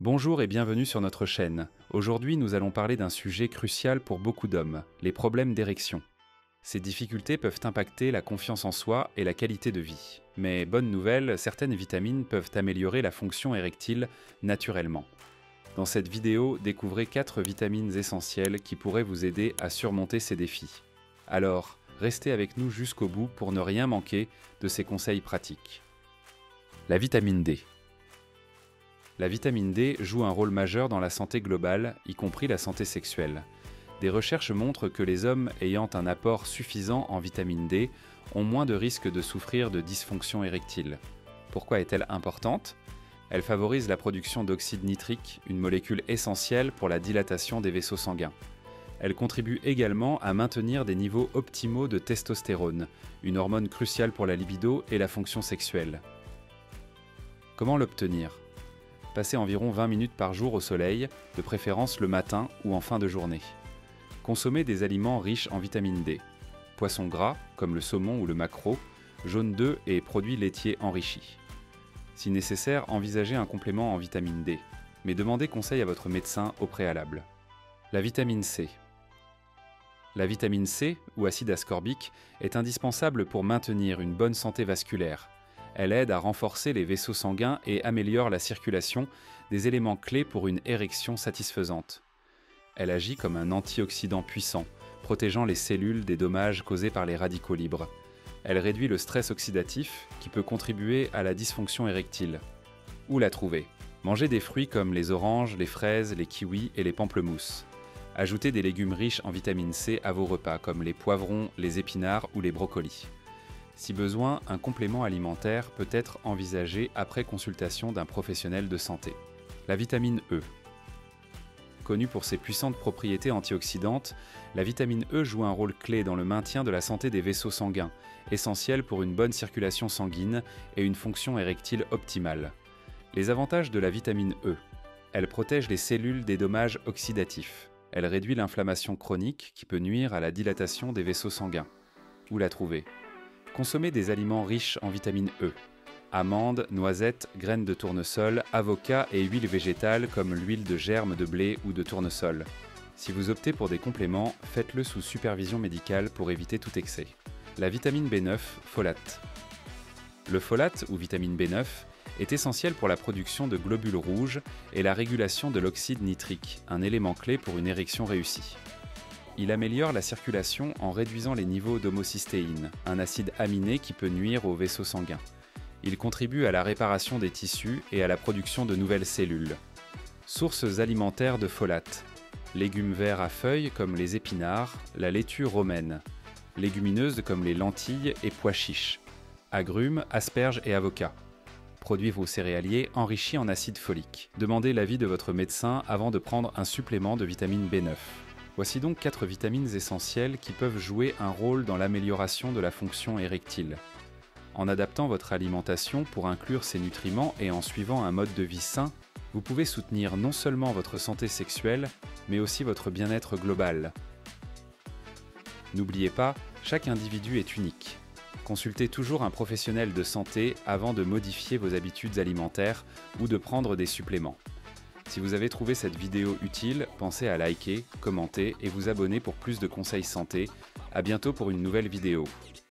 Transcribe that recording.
Bonjour et bienvenue sur notre chaîne. Aujourd'hui, nous allons parler d'un sujet crucial pour beaucoup d'hommes, les problèmes d'érection. Ces difficultés peuvent impacter la confiance en soi et la qualité de vie. Mais bonne nouvelle, certaines vitamines peuvent améliorer la fonction érectile naturellement. Dans cette vidéo, découvrez 4 vitamines essentielles qui pourraient vous aider à surmonter ces défis. Alors, restez avec nous jusqu'au bout pour ne rien manquer de ces conseils pratiques. La vitamine D. La vitamine D joue un rôle majeur dans la santé globale, y compris la santé sexuelle. Des recherches montrent que les hommes ayant un apport suffisant en vitamine D ont moins de risques de souffrir de dysfonction érectile. Pourquoi est-elle importante ? Elle favorise la production d'oxyde nitrique, une molécule essentielle pour la dilatation des vaisseaux sanguins. Elle contribue également à maintenir des niveaux optimaux de testostérone, une hormone cruciale pour la libido et la fonction sexuelle. Comment l'obtenir ? Passez environ 20 minutes par jour au soleil, de préférence le matin ou en fin de journée. Consommez des aliments riches en vitamine D. Poissons gras, comme le saumon ou le maquereau, jaune d'œuf et produits laitiers enrichis. Si nécessaire, envisagez un complément en vitamine D, mais demandez conseil à votre médecin au préalable. La vitamine C. La vitamine C, ou acide ascorbique, est indispensable pour maintenir une bonne santé vasculaire. Elle aide à renforcer les vaisseaux sanguins et améliore la circulation, des éléments clés pour une érection satisfaisante. Elle agit comme un antioxydant puissant, protégeant les cellules des dommages causés par les radicaux libres. Elle réduit le stress oxydatif qui peut contribuer à la dysfonction érectile. Où la trouver ? Mangez des fruits comme les oranges, les fraises, les kiwis et les pamplemousses. Ajoutez des légumes riches en vitamine C à vos repas comme les poivrons, les épinards ou les brocolis. Si besoin, un complément alimentaire peut être envisagé après consultation d'un professionnel de santé. La vitamine E. Connue pour ses puissantes propriétés antioxydantes, la vitamine E joue un rôle clé dans le maintien de la santé des vaisseaux sanguins, essentiel pour une bonne circulation sanguine et une fonction érectile optimale. Les avantages de la vitamine E. Elle protège les cellules des dommages oxydatifs. Elle réduit l'inflammation chronique qui peut nuire à la dilatation des vaisseaux sanguins. Où la trouver ? Consommez des aliments riches en vitamine E. Amandes, noisettes, graines de tournesol, avocats et huiles végétales comme l'huile de germe de blé ou de tournesol. Si vous optez pour des compléments, faites-le sous supervision médicale pour éviter tout excès. La vitamine B9, folate. Le folate, ou vitamine B9, est essentiel pour la production de globules rouges et la régulation de l'oxyde nitrique, un élément clé pour une érection réussie. Il améliore la circulation en réduisant les niveaux d'homocystéine, un acide aminé qui peut nuire aux vaisseaux sanguins. Il contribue à la réparation des tissus et à la production de nouvelles cellules. Sources alimentaires de folate. Légumes verts à feuilles comme les épinards, la laitue romaine. Légumineuses comme les lentilles et pois chiches. Agrumes, asperges et avocats. Produits ou céréaliers enrichis en acide folique. Demandez l'avis de votre médecin avant de prendre un supplément de vitamine B9. Voici donc 4 vitamines essentielles qui peuvent jouer un rôle dans l'amélioration de la fonction érectile. En adaptant votre alimentation pour inclure ces nutriments et en suivant un mode de vie sain, vous pouvez soutenir non seulement votre santé sexuelle, mais aussi votre bien-être global. N'oubliez pas, chaque individu est unique. Consultez toujours un professionnel de santé avant de modifier vos habitudes alimentaires ou de prendre des suppléments. Si vous avez trouvé cette vidéo utile, pensez à liker, commenter et vous abonner pour plus de conseils santé. À bientôt pour une nouvelle vidéo.